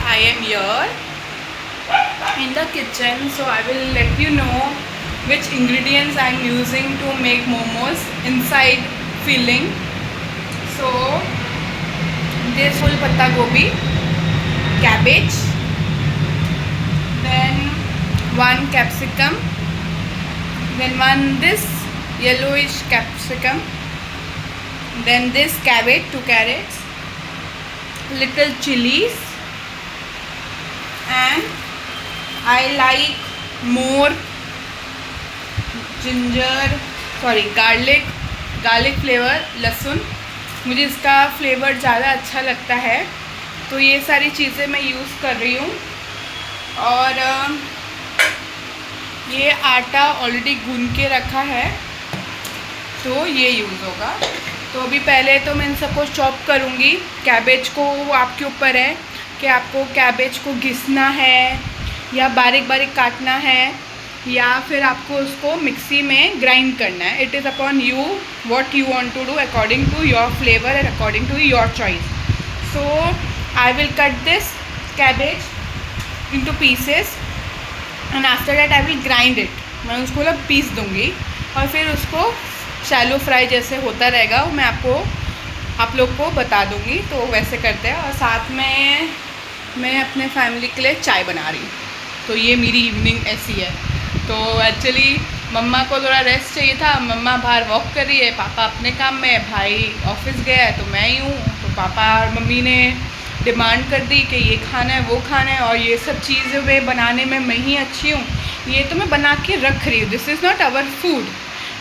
I am here in the kitchen, so I will let you know which ingredients I am using to make momos inside filling. So this full patta gobi, cabbage, then one capsicum, then one this yellowish capsicum, then this cabbage, 2 carrots, little chilies, and I like more garlic flavour, लहसुन, मुझे इसका flavour ज़्यादा अच्छा लगता है, तो ये सारी चीज़ें मैं यूज़ कर रही हूँ। और ये आटा ऑलरेडी गूंद के रखा है, तो ये यूज़ होगा। तो अभी पहले तो मैं इन सबको चॉप करूँगी। कैबेज को वो आपके ऊपर है कि आपको कैबेज को घिसना है या बारीक बारीक काटना है या फिर आपको उसको मिक्सी में ग्राइंड करना है। It is upon you what you want to do according to your flavour and according to your choice. So I will cut this cabbage into pieces and after that I will grind it. मैं उसको ना piece दूँगी और फिर उसको shallow fry जैसे होता रहेगा वो मैं आप लोग को बता दूँगी। तो वैसे करते हैं। और साथ में मैं अपने फैमिली के लिए चाय बना रही हूँ। तो ये मेरी इवनिंग ऐसी है। तो एक्चुअली मम्मा को थोड़ा रेस्ट चाहिए था। मम्मा बाहर वॉक कर रही है, पापा अपने काम में, भाई ऑफिस गया है, तो मैं ही हूँ। तो पापा और मम्मी ने डिमांड कर दी कि ये खाना है वो खाना है, और ये सब चीज़ें वे बनाने में मैं ही अच्छी हूँ। ये तो मैं बना के रख रही हूँ। This is not our food.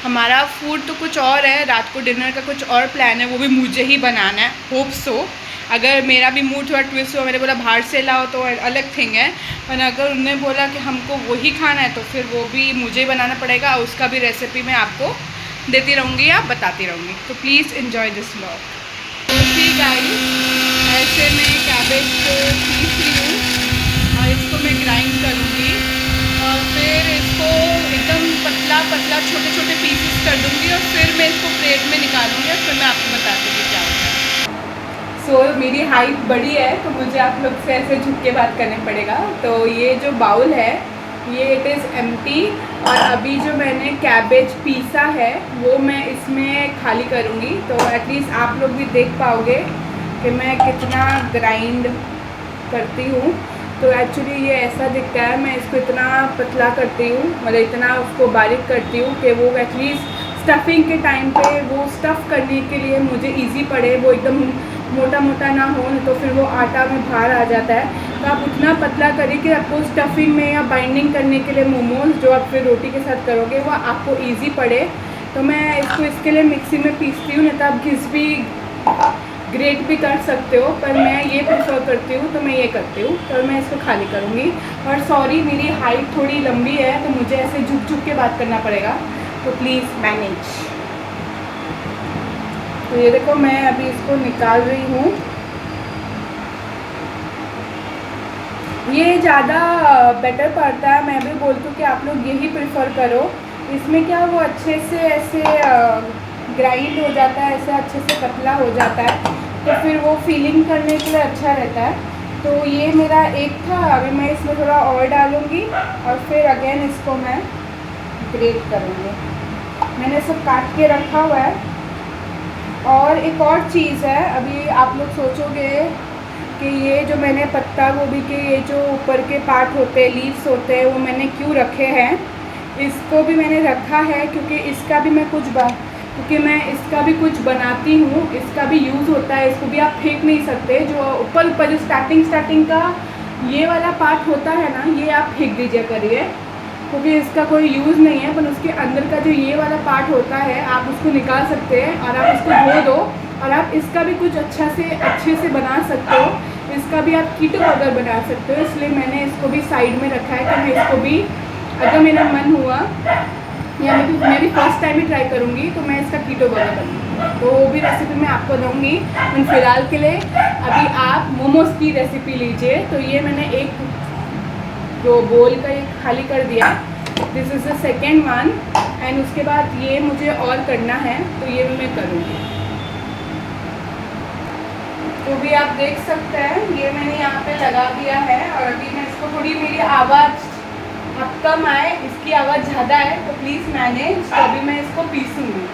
हमारा फूड तो कुछ और है। रात को डिनर का कुछ और प्लान है, वो भी मुझे ही बनाना है। Hope so. अगर मेरा भी मूड थोड़ा ट्विस्ट हुआ, मैंने बोला बाहर से लाओ, तो अलग थिंग है। पर अगर उन्होंने बोला कि हमको वही खाना है, तो फिर वो भी मुझे ही बनाना पड़ेगा। उसका भी रेसिपी मैं आपको देती रहूँगी या बताती रहूँगी। तो प्लीज़ इन्जॉय दिस व्लॉग। तो ठीक गाइस, ऐसे मैं कैबेज को पीस रही हूँ और इसको मैं ग्राइंड करूँगी और फिर इसको एकदम पतला पतला छोटे छोटे पीसेस कर दूँगी और फिर मैं इसको प्लेट में निकालूँगी और फिर मैं आपको बताती हूँ क्या होता है। सो मेरी हाइट बड़ी है, तो मुझे आप लोग से ऐसे झुक के बात करने पड़ेगा। तो ये जो बाउल है ये इट इज़ एम्प्टी, और अभी जो मैंने कैबेज पीसा है वो मैं इसमें खाली करूँगी। तो एटलीस्ट आप लोग भी देख पाओगे कि मैं कितना ग्राइंड करती हूँ। तो एक्चुअली ये ऐसा दिखता है। मैं इसको इतना पतला करती हूँ, मतलब इतना उसको बारीक करती हूँ कि वो एटलीस्ट स्टफिंग के टाइम पे वो स्टफ़ करने के लिए मुझे इजी पड़े, वो एकदम मोटा मोटा ना हो, तो फिर वो आटा में बाहर आ जाता है। तो आप उतना पतला करिए कि आपको स्टफिंग में या बाइंडिंग करने के लिए मोमोज जो आप फिर रोटी के साथ करोगे वो आपको इजी पड़े। तो मैं इसको इसके लिए मिक्सी में पीसती हूँ, नहीं तो आप घिस भी ग्रेट भी कर सकते हो, पर मैं ये प्रेफर करती हूँ तो मैं ये करती हूँ। तो मैं इसको खाली करूँगी। और सॉरी, मेरी हाइट थोड़ी लंबी है तो मुझे ऐसे झुक झुक के बात करना पड़ेगा, तो प्लीज़ मैनेज। तो ये देखो मैं अभी इसको निकाल रही हूँ। ये ज़्यादा बेटर पड़ता है। मैं भी बोलती हूँ कि आप लोग यही प्रेफर करो। इसमें क्या वो अच्छे से ऐसे ग्राइंड हो जाता है, ऐसे अच्छे से पतला हो जाता है, तो फिर वो फीलिंग करने के लिए अच्छा रहता है। तो ये मेरा एक था। अभी मैं इसमें थोड़ा और डालूँगी और फिर अगेन इसको मैं ग्रेट करूँगी। मैंने सब काट के रखा हुआ है। और एक और चीज़ है, अभी आप लोग सोचोगे कि ये जो मैंने पत्ता गोभी के ये जो ऊपर के पार्ट होते हैं, लीव्स होते हैं, वो मैंने क्यों रखे हैं। इसको भी मैंने रखा है क्योंकि इसका भी मैं इसका भी कुछ बनाती हूँ, इसका भी यूज़ होता है। इसको भी आप फेंक नहीं सकते। जो ऊपर जो स्टार्टिंग का ये वाला पार्ट होता है ना, ये आप फेंक दीजिए करिए, क्योंकि इसका कोई यूज़ नहीं है। पर उसके अंदर का जो ये वाला पार्ट होता है आप उसको निकाल सकते हैं और आप उसको धो दो और आप इसका भी कुछ अच्छे से बना सकते हो। इसका भी आप कीटो बर्गर बना सकते हो। इसलिए मैंने इसको भी साइड में रखा है कि मैं इसको भी अगर मेरा मन हुआ या मैं भी फर्स्ट टाइम ही ट्राई करूँगी तो मैं इसका कीटो बर्गर बनाऊँगी, तो वो भी रेसिपी मैं आपको दूँगी। फिलहाल के लिए अभी आप मोमोज़ की रेसिपी लीजिए। तो ये मैंने एक जो बोल का ये खाली कर दिया, this is the second one. And उसके बाद ये मुझे और करना है, तो ये भी मैं करूँगी। तो भी आप देख सकते हैं ये मैंने यहाँ पे लगा दिया है और अभी मैं इसको थोड़ी मेरी आवाज़ अब कम आए, इसकी आवाज़ ज़्यादा है तो प्लीज़ मैनेज। तो अभी मैं इसको पीसूँगी।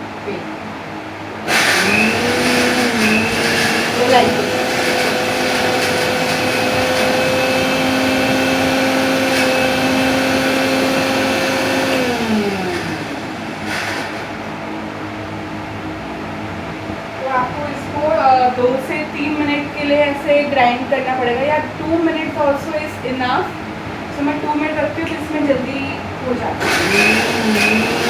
आपको इसको 2 से 3 मिनट के लिए ऐसे ग्राइंड करना पड़ेगा या 2 मिनट ऑल्सो इज़ इनफ। तो मैं 2 मिनट रखती हूँ तो इसमें जल्दी हो जाता है।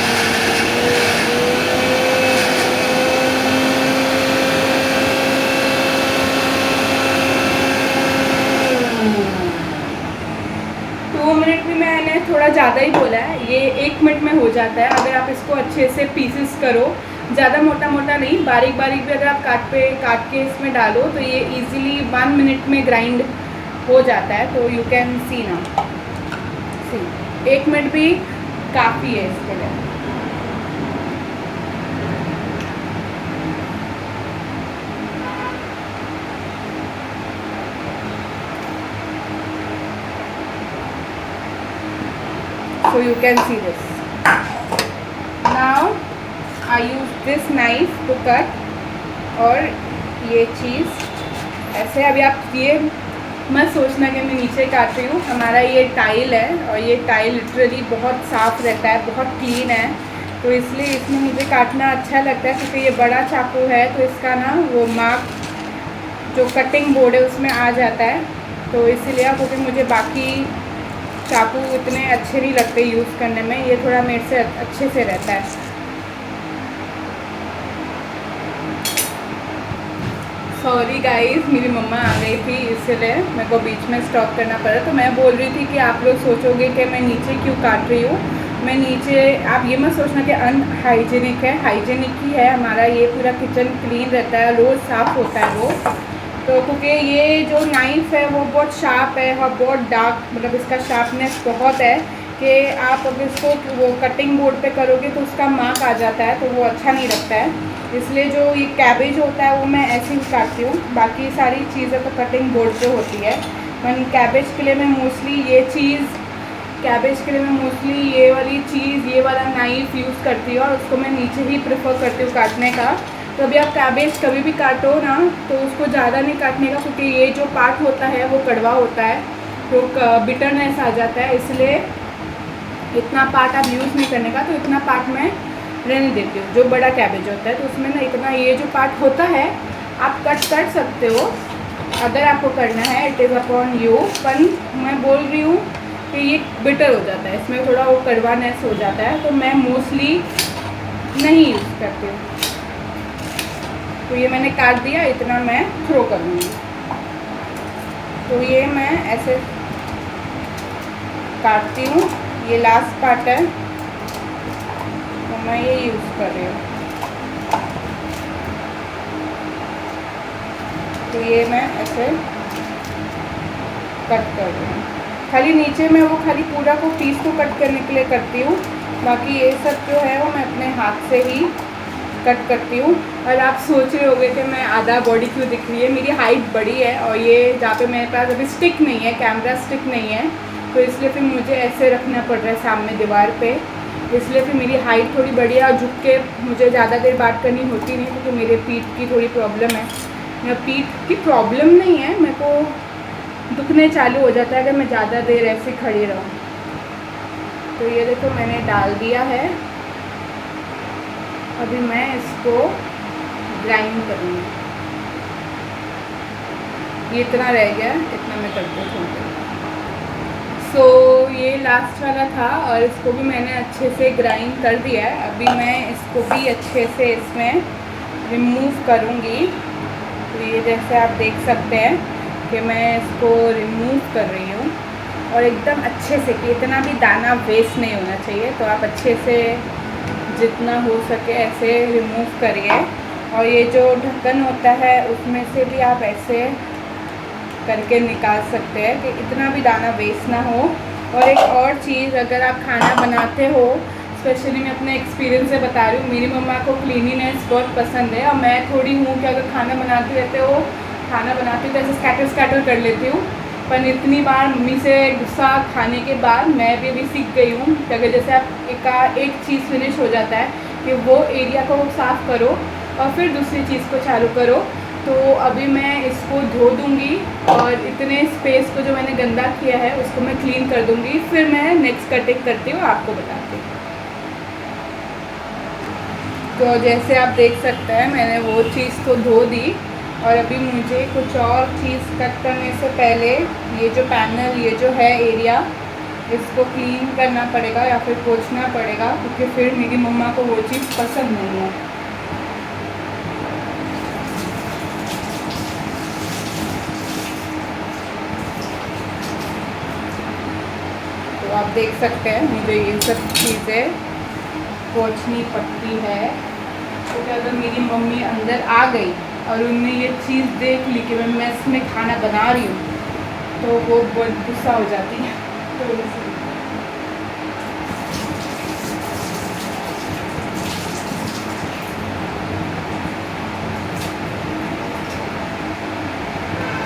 मिनट भी मैंने थोड़ा ज़्यादा ही बोला है, ये 1 मिनट में हो जाता है अगर आप इसको अच्छे से पीसेस करो। ज़्यादा मोटा मोटा नहीं, बारीक बारीक भी अगर आप काट के इसमें डालो तो ये इजीली 1 मिनट में ग्राइंड हो जाता है। तो यू कैन सी ना, सी 1 मिनट भी काफ़ी है इसके लिए। So you can see this. Now I use this knife to cut। और ये चीज़ ऐसे अभी आप ये मत सोचना कि मैं नीचे काट रही हूँ। हमारा ये टाइल है और ये टाइल लिटरली बहुत साफ़ रहता है, बहुत क्लीन है, तो इसलिए इसमें मुझे काटना अच्छा लगता है क्योंकि ये बड़ा चाकू है तो इसका ना वो मार्क जो कटिंग बोर्ड है उसमें आ जाता है। तो इसीलिए क्योंकि मुझे बाकी चाकू इतने अच्छे नहीं लगते यूज़ करने में, ये थोड़ा मेरे से अच्छे से रहता है। सॉरी गाइस, मेरी मम्मा आ गई थी इसलिए मेरे को बीच में स्टॉप करना पड़ा। तो मैं बोल रही थी कि आप लोग सोचोगे कि मैं नीचे क्यों काट रही हूँ। मैं नीचे, आप ये मत सोचना कि अनहाइजीनिक है, हाइजीनिक ही है। हमारा ये पूरा किचन क्लीन रहता है, रोज़ साफ़ होता है वो। तो क्योंकि ये जो नाइफ़ है वो बहुत शार्प है और बहुत डार्क, मतलब इसका शार्पनेस बहुत है कि आप अगर इसको वो कटिंग बोर्ड पे करोगे तो उसका मार्क आ जाता है, तो वो अच्छा नहीं लगता है। इसलिए जो ये कैबेज होता है वो मैं ऐसे ही काटती हूँ, बाकी सारी चीज़ें तो कटिंग बोर्ड पे होती है। मैं कैबेज के लिए मैं मोस्टली ये वाली चीज़, ये वाला नाइफ़ यूज़ करती हूँ और उसको मैं नीचे ही प्रेफर करती हूँ काटने का। तो अभी आप कैबेज कभी भी काटो ना तो उसको ज़्यादा नहीं काटने का, क्योंकि ये जो पार्ट होता है वो कड़वा होता है, तो बिटरनेस आ जाता है। इसलिए इतना पार्ट आप यूज़ नहीं करने का, तो इतना पार्ट मैं रहने देती हूँ। जो बड़ा कैबेज होता है तो उसमें ना इतना ये जो पार्ट होता है आप कट कर सकते हो अगर आपको करना है, इट इज़ अपॉन यू। पर मैं बोल रही हूँ कि ये बिटर हो जाता है, इसमें थोड़ा वो कड़वानेस हो जाता है, तो मैं मोस्टली नहीं यूज़ करती हूँ। तो ये मैंने काट दिया, इतना मैं थ्रो करूँगी। तो ये मैं ऐसे काटती हूँ, ये लास्ट पार्ट है तो मैं ये यूज़ कर रही हूँ। तो ये मैं ऐसे कट कर रही हूँ। खाली नीचे में वो खाली पूरा को पीस को कट करने के लिए करती हूँ, बाकी ये सब जो है वो मैं अपने हाथ से ही कट करती हूँ। और आप सोच रहे होंगे कि मैं आधा बॉडी क्यों दिख रही है, मेरी हाइट बड़ी है और ये जहाँ पे मेरे पास अभी स्टिक नहीं है, कैमरा स्टिक नहीं है, तो इसलिए फिर मुझे ऐसे रखना पड़ रहा है सामने दीवार पे। इसलिए फिर मेरी हाइट थोड़ी बड़ी है और झुक के मुझे ज़्यादा देर बात करनी होती नहीं, क्योंकि मेरे पीठ की थोड़ी प्रॉब्लम है। मेरा पीठ की प्रॉब्लम नहीं है, मेरे को दुखने चालू हो जाता है अगर मैं ज़्यादा देर ऐसे खड़ी रहूँ। तो ये देखो मैंने डाल दिया है, अभी मैं इसको ग्राइंड करूँगी। ये इतना रह गया, इतना मैं करती हूँ। सो ये लास्ट वाला था और इसको भी मैंने अच्छे से ग्राइंड कर दिया है। अभी मैं इसको भी अच्छे से इसमें रिमूव करूँगी। तो ये जैसे आप देख सकते हैं कि मैं इसको रिमूव कर रही हूँ और एकदम अच्छे से, कि इतना भी दाना वेस्ट नहीं होना चाहिए, तो आप अच्छे से जितना हो सके ऐसे रिमूव करिए। और ये जो ढक्कन होता है उसमें से भी आप ऐसे करके निकाल सकते हैं कि इतना भी दाना वेस्ट ना हो। और एक और चीज़, अगर आप खाना बनाते हो, स्पेशली मैं अपने एक्सपीरियंस से बता रही हूँ, मेरी मम्मा को क्लीनिनेस बहुत पसंद है और मैं थोड़ी हूँ कि अगर खाना बनाती रहते हो, खाना बनाती हूँ तो ऐसे स्कैटर कर लेती हूँ। पर इतनी बार मम्मी से गुस्सा खाने के बाद मैं भी अभी सीख गई हूँ कि अगर जैसे आप एक चीज़ फिनिश हो जाता है कि वो एरिया को साफ़ करो और फिर दूसरी चीज़ को चालू करो। तो अभी मैं इसको धो दूँगी और इतने स्पेस को जो मैंने गंदा किया है उसको मैं क्लीन कर दूँगी, फिर मैं नेक्स्ट कटिंग करती हूँ आपको बताती हूँ। तो जैसे आप देख सकते हैं मैंने वो चीज़ तो धो दी और अभी मुझे कुछ और चीज़ कट करने से पहले ये जो पैनल, ये जो है एरिया, इसको क्लीन करना पड़ेगा या फिर पोंछना पड़ेगा, क्योंकि फिर मेरी मम्मा को वो चीज़ पसंद नहीं है। तो आप देख सकते हैं मुझे ये सब चीज़ें पोंछनी पड़ती है, क्योंकि अगर मेरी मम्मी अंदर आ गई और उनने ये चीज़ देख ली कि मैं मेस में खाना बना रही हूँ तो वो बहुत गुस्सा हो जाती है। तो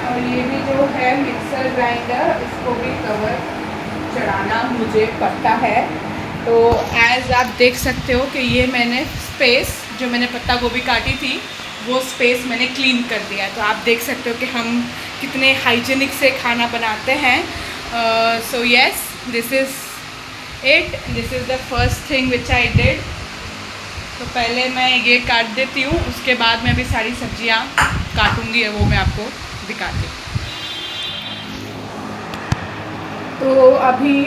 और ये भी जो है मिक्सर ग्राइंडर, इसको भी कवर चढ़ाना मुझे पड़ता है। तो एज आप देख सकते हो कि ये मैंने स्पेस जो मैंने पत्ता गोभी काटी थी वो स्पेस मैंने क्लीन कर दिया है। तो आप देख सकते हो कि हम कितने हाइजीनिक से खाना बनाते हैं। So yes, this is the first thing which I did. तो पहले मैं ये काट देती हूँ, उसके बाद मैं भी सारी सब्जियाँ काटूँगी, वो मैं आपको दिखाती हूँ। तो अभी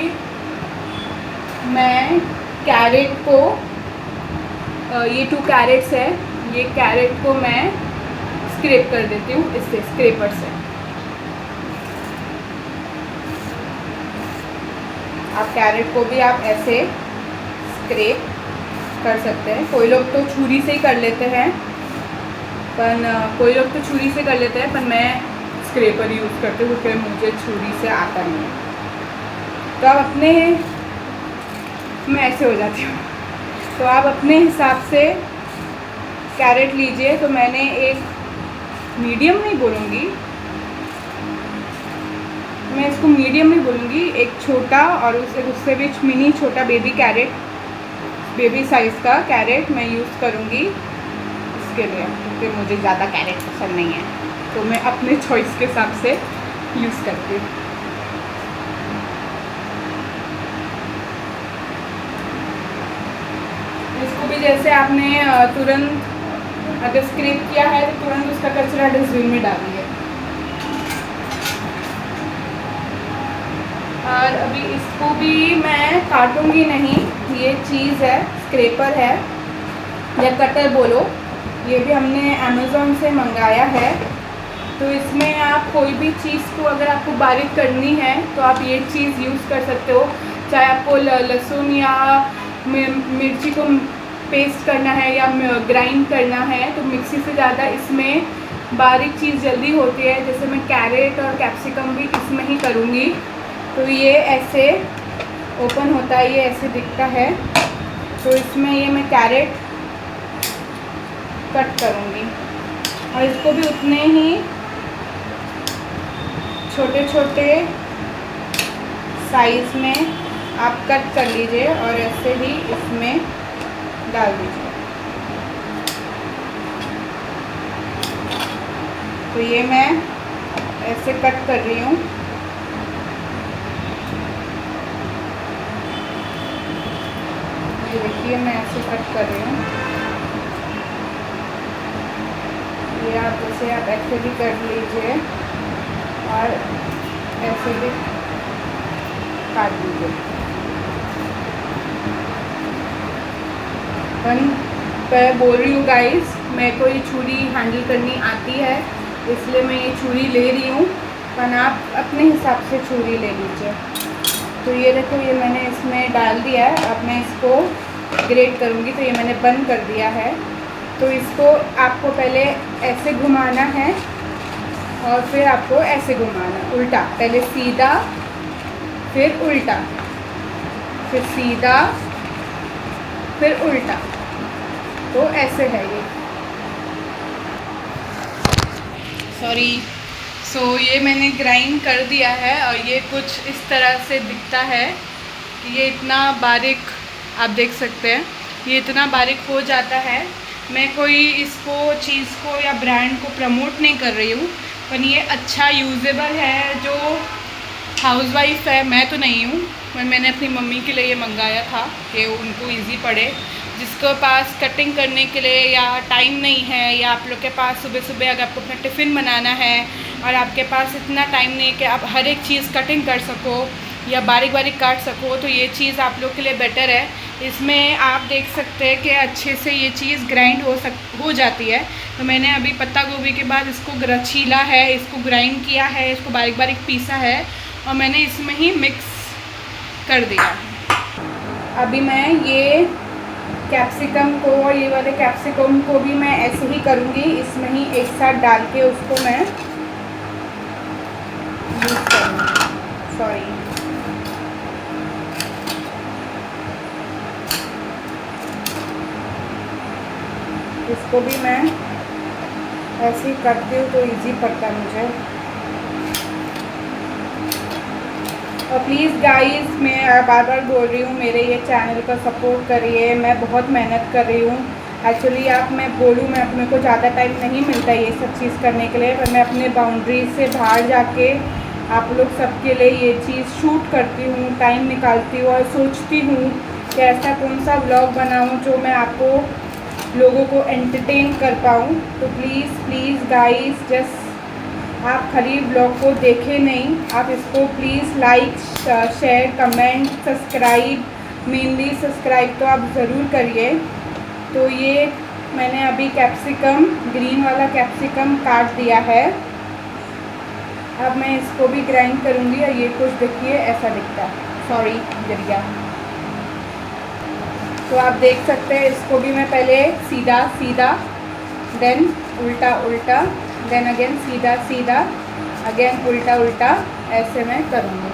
मैं कैरेट को, ये 2 कैरेट्स है, ये कैरेट को मैं स्क्रैप कर देती हूँ इससे, स्क्रैपर से। आप कैरेट को भी आप ऐसे स्क्रैप कर सकते हैं। कोई लोग तो छुरी से ही कर लेते हैं, पर कोई लोग तो छुरी से कर लेते हैं, पर मैं स्क्रैपर यूज़ करती हूँ क्योंकि मुझे छुरी से आता नहीं है। तो आप अपने, मैं ऐसे हो जाती हूँ, तो आप अपने हिसाब से कैरेट लीजिए। तो मैंने एक मीडियम नहीं बोलूँगी, मैं इसको मीडियम नहीं बोलूँगी, एक छोटा और उससे भी मिनी छोटा बेबी कैरेट, बेबी साइज़ का कैरेट मैं यूज़ करूँगी इसके लिए, क्योंकि मुझे ज़्यादा कैरेट पसंद नहीं है, तो मैं अपने चॉइस के हिसाब से यूज़ करती हूँ। इसको भी जैसे आपने तुरंत अगर स्क्रैप किया है तो तुरंत उसका कचरा डस्टबिन में डालिए। और अभी इसको भी मैं काटूंगी नहीं, ये चीज़ है, स्क्रैपर है या कटर बोलो, ये भी हमने अमेज़ॉन से मंगाया है। तो इसमें आप कोई भी चीज़ को अगर आपको बारीक करनी है तो आप ये चीज़ यूज़ कर सकते हो। चाहे आपको लहसुन या मिर्ची को पेस्ट करना है या ग्राइंड करना है, तो मिक्सी से ज़्यादा इसमें बारीक चीज़ जल्दी होती है। जैसे मैं कैरेट और कैप्सिकम भी इसमें ही करूँगी। तो ये ऐसे ओपन होता है, ये ऐसे दिखता है, तो इसमें ये मैं कैरेट कट करूँगी और इसको भी उतने ही छोटे छोटे साइज़ में आप कट कर लीजिए और ऐसे ही इसमें डाल दीजिए। तो ये मैं ऐसे कट कर रही हूँ। ये देखिए मैं ऐसे कट कर रही हूँ। ये आप जैसे आप ऐसे भी कर लीजिए और ऐसे भी काट दीजिए। मैं बोल रही हूँ गाइस, मेरे को ये छुरी हैंडल करनी आती है, इसलिए मैं ये छुरी ले रही हूँ, पर आप अपने हिसाब से छुरी ले लीजिए। तो ये देखो, ये मैंने इसमें डाल दिया है। अब मैं इसको ग्रेट करूँगी। तो ये मैंने बंद कर दिया है। तो इसको आपको पहले ऐसे घुमाना है और फिर आपको ऐसे घुमाना, उल्टा, पहले सीधा फिर उल्टा, फिर सीधा फिर उल्टा। तो ऐसे है ये, सॉरी सो ये मैंने ग्राइंड कर दिया है और ये कुछ इस तरह से दिखता है। ये इतना बारीक आप देख सकते हैं, ये इतना बारीक हो जाता है। मैं कोई इसको चीज़ को या ब्रांड को प्रमोट नहीं कर रही हूँ, पर ये अच्छा यूजेबल है। जो हाउसवाइफ है, मैं तो नहीं हूँ, पर मैंने अपनी मम्मी के लिए ये मंगाया था कि उनको इजी पड़े। जिसके पास कटिंग करने के लिए या टाइम नहीं है, या आप लोग के पास सुबह सुबह अगर आपको अपना टिफ़िन बनाना है और आपके पास इतना टाइम नहीं है कि आप हर एक चीज़ कटिंग कर सको या बारीक बारीक काट सको, तो ये चीज़ आप लोग के लिए बेटर है। इसमें आप देख सकते हैं कि अच्छे से ये चीज़ ग्राइंड हो जाती है। तो मैंने अभी पत्ता गोभी के बाद इसको छीला है, इसको ग्राइंड किया है, इसको बारीक बारीक पीसा है और मैंने इसमें ही मिक्स कर दिया है। अभी मैं ये कैप्सिकम को और ये वाले कैप्सिकम को भी मैं ऐसे ही करूँगी, इसमें ही एक साथ डाल के उसको मैं यूज़ करूँगी। सॉरी, इसको भी मैं ऐसे ही करती हूँ तो इजी पड़ता है मुझे। और प्लीज़ गाइस, मैं बार बार बोल रही हूँ, मेरे ये चैनल का सपोर्ट करिए। मैं बहुत मेहनत कर रही हूँ। एक्चुअली आप मैं बोलूँ, मैं अपने को ज़्यादा टाइम नहीं मिलता ये सब चीज़ करने के लिए, पर मैं अपने बाउंड्री से बाहर जाके आप लोग सबके लिए ये चीज़ शूट करती हूँ, टाइम निकालती हूँ और सोचती हूँ कि ऐसा कौन सा व्लॉग बनाऊँ जो मैं आपको लोगों को एंटरटेन कर पाऊँ। तो प्लीज़ प्लीज़ गाइस, जस्ट आप खाली ब्लॉग को देखें नहीं, आप इसको please like, share, comment, subscribe, mainly subscribe तो आप ज़रूर करिए। तो ये मैंने अभी कैप्सिकम, ग्रीन वाला कैप्सिकम काट दिया है। अब मैं इसको भी ग्राइंड करूँगी और ये कुछ देखिए ऐसा दिखता है। सॉरी, गिर गया। तो आप देख सकते हैं, इसको भी मैं पहले सीधा सीधा, देन उल्टा उल्टा, देन अगेन सीधा सीधा, अगेन उल्टा उल्टा, ऐसे मैं करूँगी।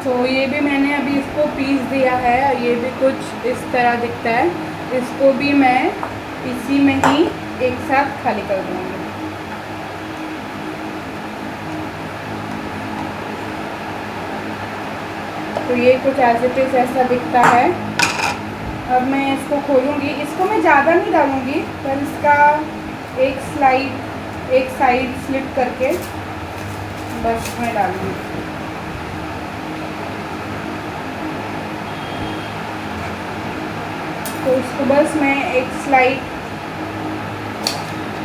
तो ये भी मैंने अभी इसको पीस दिया है, ये भी कुछ इस तरह दिखता है। इसको भी मैं इसी में ही एक साथ खाली कर दूँगी। तो ये कुछ एज इट इज़ ऐसा दिखता है। अब मैं इसको खोलूँगी, इसको मैं ज़्यादा नहीं डालूँगी, पर इसका एक साइड स्लिप करके बस मैं डालूँगी। तो इसको बस मैं एक स्लाइड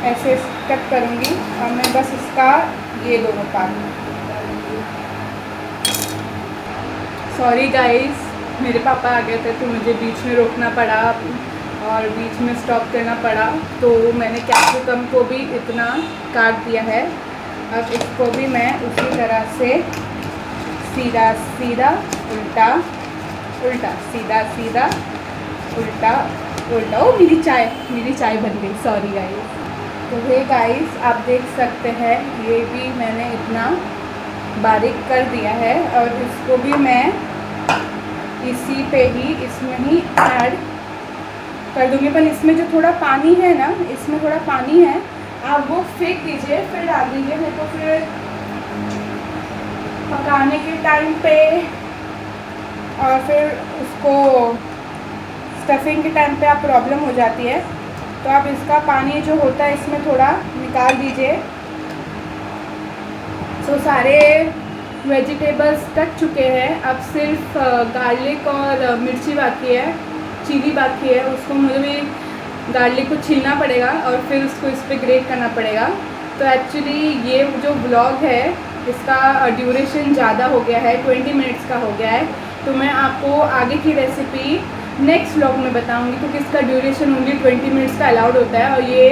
ऐसे कट करूँगी और मैं बस इसका ये दोनों पार्ट। सॉरी गाइस, मेरे पापा आ गए थे तो मुझे बीच में रोकना पड़ा और बीच में स्टॉप करना पड़ा। तो मैंने कैप्सिकम को भी इतना काट दिया है। अब इसको भी मैं उसी तरह से सीधा सीधा, उल्टा उल्टा, सीधा सीधा, उल्टा उल्टा। ओ मेरी चाय बन गई, सॉरी गाइस। तो ये गाइस आप देख सकते हैं, ये भी मैंने इतना बारीक कर दिया है और इसको भी मैं इसी पे ही, इसमें ही ऐड कर दूँगी। पर इसमें जो थोड़ा पानी है ना, इसमें थोड़ा पानी है, आप वो फेंक दीजिए, फिर डाल दीजिए। मेरे को फिर पकाने के टाइम पे और फिर उसको स्टफिंग के टाइम पे आप प्रॉब्लम हो जाती है। तो आप इसका पानी जो होता है इसमें थोड़ा निकाल दीजिए। तो सारे वेजिटेबल्स कट चुके हैं, अब सिर्फ गार्लिक और मिर्ची बाकी है, चिली बाकी है। उसको मुझे भी गार्लिक को छीलना पड़ेगा और फिर उसको इस पर ग्रेट करना पड़ेगा। तो एक्चुअली ये जो व्लॉग है इसका ड्यूरेशन ज़्यादा हो गया है, 20 मिनट्स का हो गया है। तो मैं आपको आगे की रेसिपी नेक्स्ट व्लॉग में बताऊंगी, क्योंकि इसका ड्यूरेशन ओनली 20 मिनट्स का अलाउड होता है और ये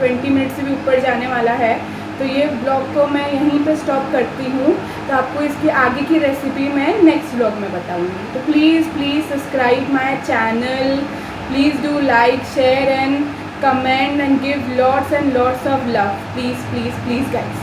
20 मिनट से भी ऊपर जाने वाला है। तो ये ब्लॉग को मैं यहीं पे स्टॉप करती हूँ। तो आपको इसकी आगे की रेसिपी मैं नेक्स्ट ब्लॉग में बताऊँगी। तो please subscribe my channel, please do like, share and comment and give lots and lots of love, please guys.